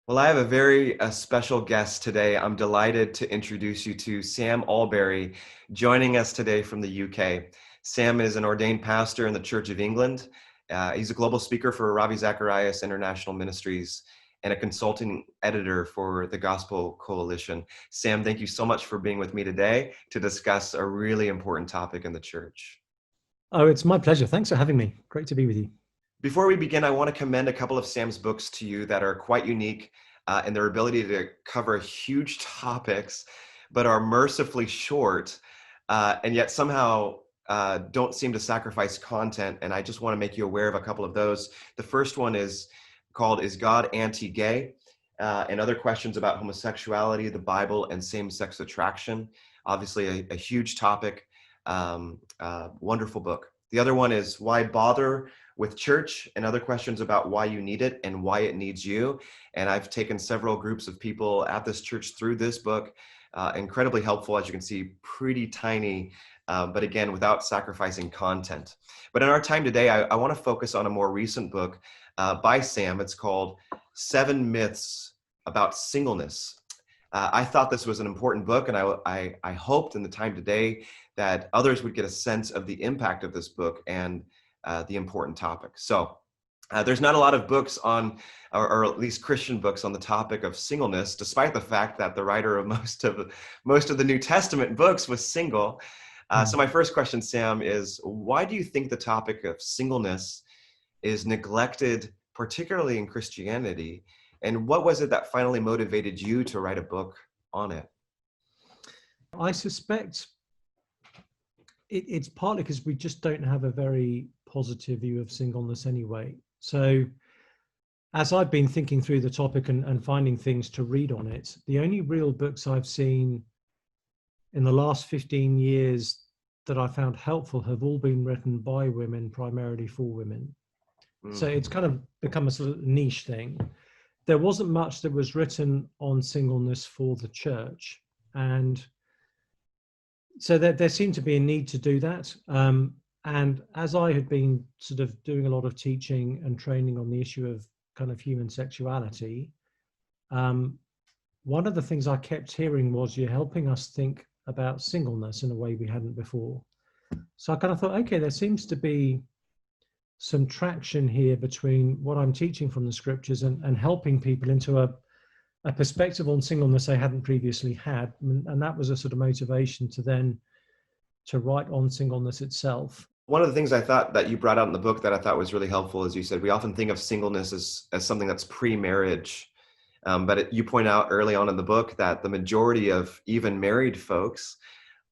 Well, I have a very special guest today. I'm delighted to introduce you to Sam Allberry, joining us today from the UK. Sam is an ordained pastor in the Church of England. He's a global speaker for Ravi Zacharias International Ministries and a consulting editor for the Gospel Coalition. Sam, thank you so much for being with me today to discuss a really important topic in the church. Oh, it's my pleasure. Thanks for having me. Great to be with you. Before we begin, I want to commend a couple of Sam's books to you that are quite unique in their ability to cover huge topics, but are mercifully short, and yet somehow don't seem to sacrifice content. And I just want to make you aware of a couple of those. The first one is called Is God Anti-Gay? And other questions about homosexuality, the Bible, and same-sex attraction. Obviously a huge topic, wonderful book. The other one is Why Bother with Church, and other questions about why you need it and why it needs you. And I've taken several groups of people at this church through this book. Incredibly helpful, as you can see, pretty tiny, but again, without sacrificing content. But in our time today, I want to focus on a more recent book by Sam. It's called 7 Myths About Singleness. I thought this was an important book, and I hoped in the time today that others would get a sense of the impact of this book and the important topic. So there's not a lot of books on, or at least Christian books on the topic of singleness, despite the fact that the writer of most of the New Testament books was single. So my first question, Sam, is why do you think the topic of singleness is neglected, particularly in Christianity? And what was it that finally motivated you to write a book on it? I suspect it's partly because we just don't have a very positive view of singleness anyway. So as I've been thinking through the topic and finding things to read on it, the only real books I've seen in the last 15 years that I found helpful have all been written by women, primarily for women. So it's kind of become a sort of niche thing. There wasn't much that was written on singleness for the church. And so there seemed to be a need to do that. And as I had been sort of doing a lot of teaching and training on the issue of kind of human sexuality, one of the things I kept hearing was you're helping us think about singleness in a way we hadn't before. So I kind of thought, okay, there seems to be some traction here between what I'm teaching from the scriptures and helping people into a perspective on singleness they hadn't previously had. And that was a sort of motivation to write on singleness itself. One of the things I thought that you brought out in the book that I thought was really helpful is you said we often think of singleness as something that's pre-marriage. But you point out early on in the book that the majority of even married folks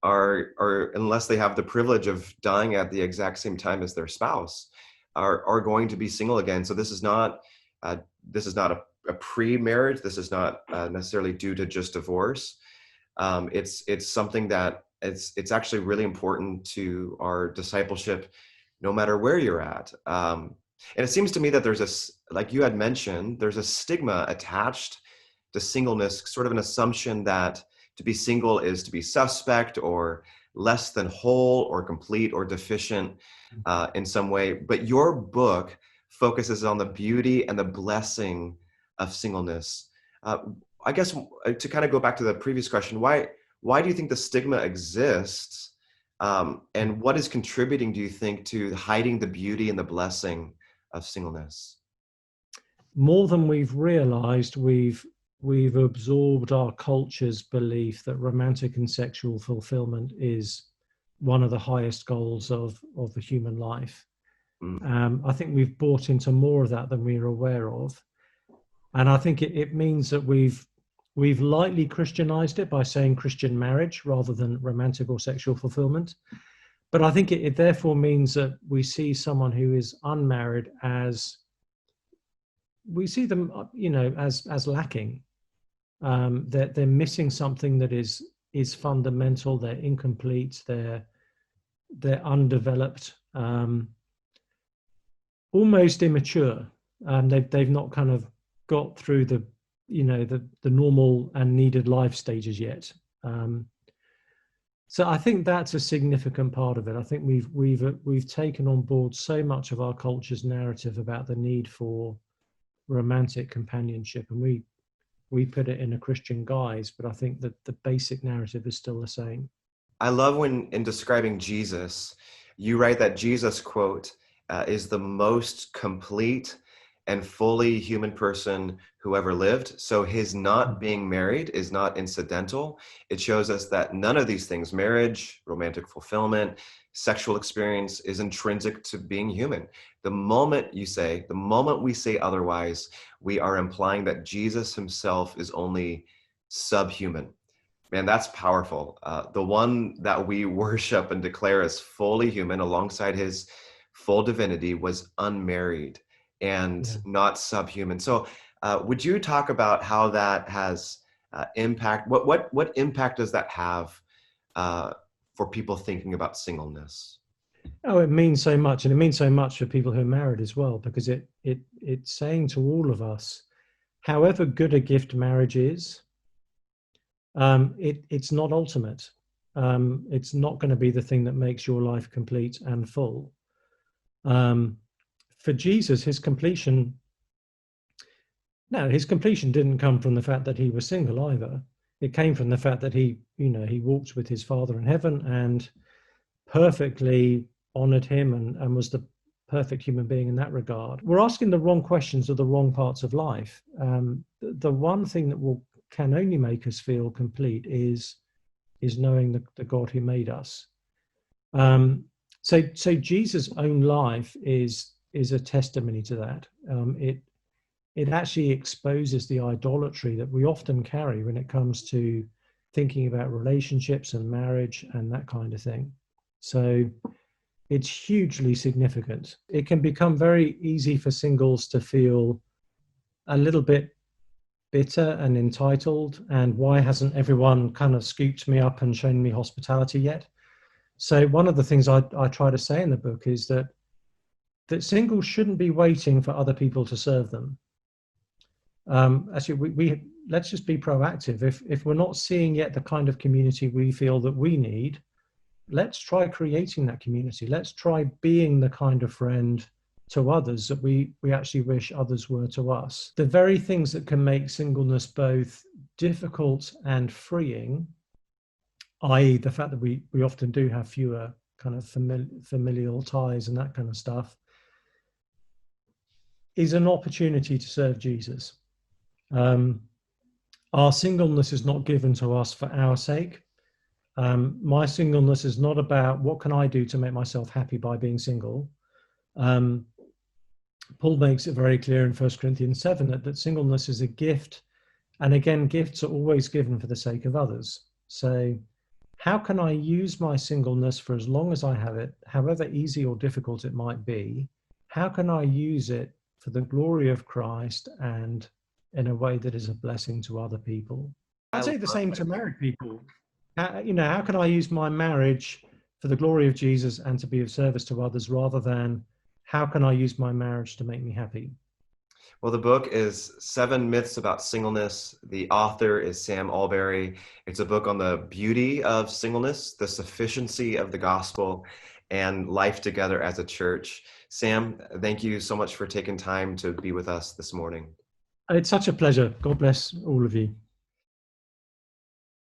are unless they have the privilege of dying at the exact same time as their spouse, are going to be single again. So this is not a pre-marriage. This is not necessarily due to just divorce. It's something that it's actually really important to our discipleship, no matter where you're at. And it seems to me that like you had mentioned, there's a stigma attached to singleness, sort of an assumption that to be single is to be suspect or less than whole or complete or deficient in some way. But your book focuses on the beauty and the blessing of singleness. I guess to kind of go back to the previous question, why do you think the stigma exists? And what is contributing, do you think, to hiding the beauty and the blessing of singleness? More than we've realized, we've absorbed our culture's belief that romantic and sexual fulfillment is one of the highest goals of the human life. I think we've bought into more of that than we're aware of. And I think it means that we've lightly Christianized it by saying Christian marriage rather than romantic or sexual fulfillment. But I think it therefore means that we see someone who is unmarried as, we see them, as lacking. That they're missing something that is fundamental. They're incomplete. They're undeveloped, almost immature. They've not kind of got through the normal and needed life stages yet. So I think that's a significant part of it. I think we've taken on board so much of our culture's narrative about the need for romantic companionship, and we put it in a Christian guise, but I think that the basic narrative is still the same. I love when in describing Jesus, you write that Jesus, quote, is the most complete and fully human person who ever lived. So his not being married is not incidental. It shows us that none of these things, marriage, romantic fulfillment, sexual experience, is intrinsic to being human. The moment we say otherwise, we are implying that Jesus himself is only subhuman. Man, that's powerful. The one that we worship and declare as fully human alongside his full divinity was unmarried and Yeah. not subhuman. So would you talk about how that has impact? What impact does that have for people thinking about singleness? Oh, it means so much, and it means so much for people who are married as well, because it's saying to all of us, however good a gift marriage is, it's not ultimate. It's not going to be the thing that makes your life complete and full. For Jesus, his completion didn't come from the fact that he was single either. It came from the fact that he walked with his Father in heaven and perfectly honored him and was the perfect human being in that regard. We're asking the wrong questions of the wrong parts of life. The one thing that can only make us feel complete is knowing the God who made us. So Jesus' own life is a testimony to that. It actually exposes the idolatry that we often carry when it comes to thinking about relationships and marriage and that kind of thing. So it's hugely significant. It can become very easy for singles to feel a little bit bitter and entitled, and why hasn't everyone kind of scooped me up and shown me hospitality yet? So one of the things I try to say in the book is that singles shouldn't be waiting for other people to serve them. Actually, we let's just be proactive. If we're not seeing yet the kind of community we feel that we need, let's try creating that community. Let's try being the kind of friend to others that we actually wish others were to us. The very things that can make singleness both difficult and freeing, i.e. the fact that we often do have fewer kind of familial ties and that kind of stuff, is an opportunity to serve Jesus. Our singleness is not given to us for our sake. My singleness is not about what can I do to make myself happy by being single. Paul makes it very clear in 1 Corinthians 7 that singleness is a gift. And again, gifts are always given for the sake of others. So how can I use my singleness for as long as I have it, however easy or difficult it might be? How can I use it for the glory of Christ and in a way that is a blessing to other people? I'd say the same to married people. How can I use my marriage for the glory of Jesus and to be of service to others, rather than how can I use my marriage to make me happy? Well, the book is 7 Myths About Singleness. The author is Sam Allberry. It's a book on the beauty of singleness, the sufficiency of the gospel, and life together as a church. Sam, thank you so much for taking time to be with us this morning. It's such a pleasure. God bless all of you.